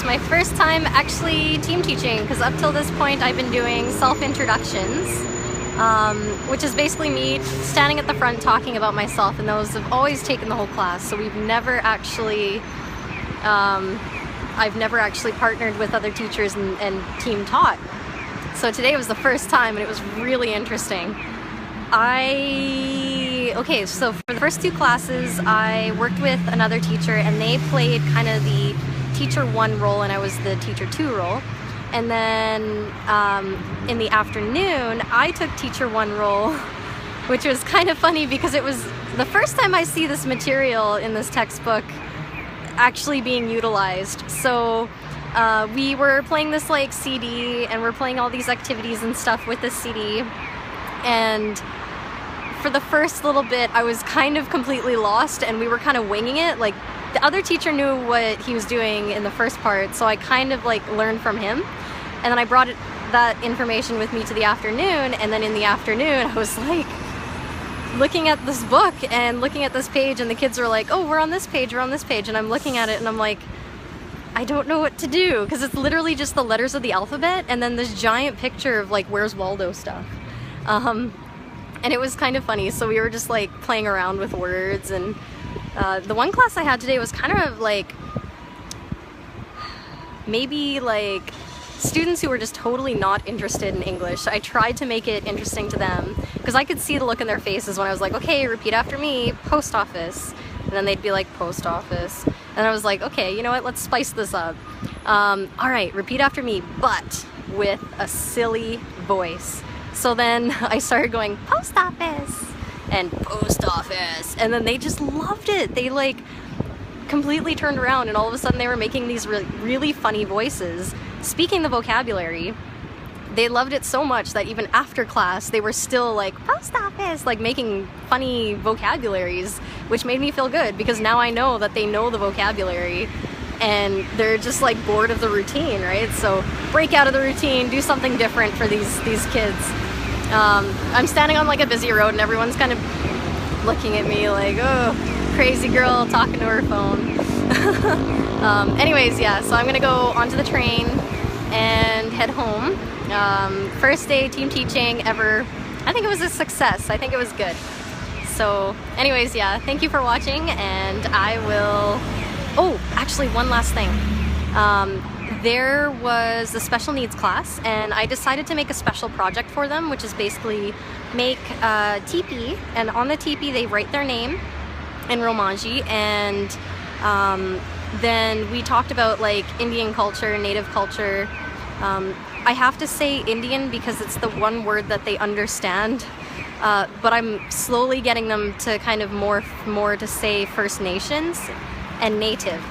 my first time actually team teaching, because up till this point I've been doing self-introductions, which is basically me standing at the front talking about myself, and those have always taken the whole class, so we've never actually, I've never actually partnered with other teachers and team taught. So today was the first time, and it was really interesting. Okay, so for the first two classes I worked with another teacher, and they played kind of the teacher 1 role and I was the teacher 2 role. And then in the afternoon I took teacher 1 role, which was kind of funny because it was the first time I see this material in this textbook actually being utilized. So we were playing this like CD, and we're playing all these activities and stuff with this CD, and for the first little bit I was kind of completely lost, and we were kind of winging it. Like, the other teacher knew what he was doing in the first part, so I kind of like learned from him, and then I brought that information with me to the afternoon, and then in the afternoon I was like looking at this book and looking at this page, and the kids were like, oh, we're on this page, we're on this page, and I'm looking at it and I'm like, I don't know what to do, because it's literally just the letters of the alphabet and then this giant picture of like Where's Waldo stuff. And it was kind of funny, so we were just like playing around with words. And the one class I had today was kind of like maybe like students who were just totally not interested in English. I tried to make it interesting to them because I could see the look in their faces when I was like, okay, repeat after me, post office. And then they'd be like, post office. And I was like, okay, you know what, let's spice this up. All right, repeat after me, but with a silly voice. So then I started going, post office and post office, and then they just loved it. They like completely turned around, and all of a sudden they were making these really funny voices, speaking the vocabulary. They loved it so much that even after class they were still like, post office, like making funny vocabularies, which made me feel good because now I know that they know the vocabulary and they're just like bored of the routine, right? So break out of the routine, do something different for these kids. I'm standing on like a busy road and everyone's kind of looking at me like, oh, crazy girl talking to her phone. Anyways, yeah, so I'm gonna go onto the train and head home. First day team teaching ever. I think it was a success. I think it was good. So anyways, yeah, thank you for watching, and I will... Oh, actually one last thing. There was a special needs class, and I decided to make a special project for them, which is basically make a teepee, and on the teepee they write their name in Romanji, and then we talked about like Indian culture, native culture. I have to say Indian because it's the one word that they understand, but I'm slowly getting them to kind of morph more to say First Nations and Native.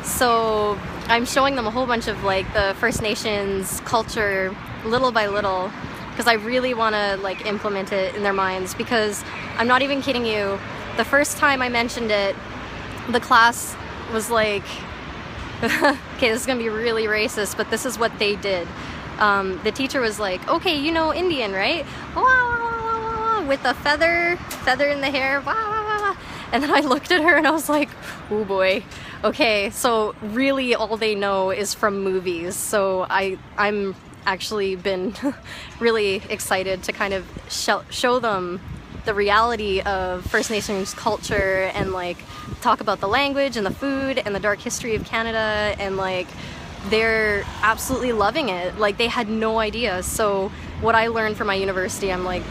So I'm showing them a whole bunch of like the First Nations culture little by little, because I really want to like implement it in their minds, because I'm not even kidding you, the first time I mentioned it, the class was like, okay, this is gonna be really racist, but this is what they did. The teacher was like, okay, you know Indian, right? Wah, wah, wah, wah, wah, with a feather in the hair, wah, wah, wah, wah. And then I looked at her and I was like, oh boy, okay, so really all they know is from movies. So I'm actually been really excited to kind of show them the reality of First Nations culture, and like talk about the language and the food and the dark history of Canada, and like they're absolutely loving it. Like, they had no idea. So what I learned from my university, I'm like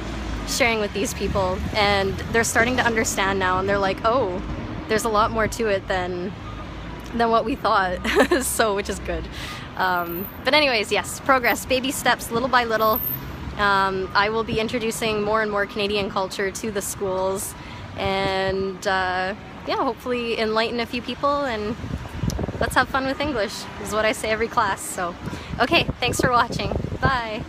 sharing with these people, and they're starting to understand now, and they're like, oh, there's a lot more to it than what we thought. So, which is good. But anyways, yes, progress, baby steps, little by little. I will be introducing more and more Canadian culture to the schools, and yeah, hopefully enlighten a few people, and let's have fun with English is what I say every class. So okay, thanks for watching. Bye.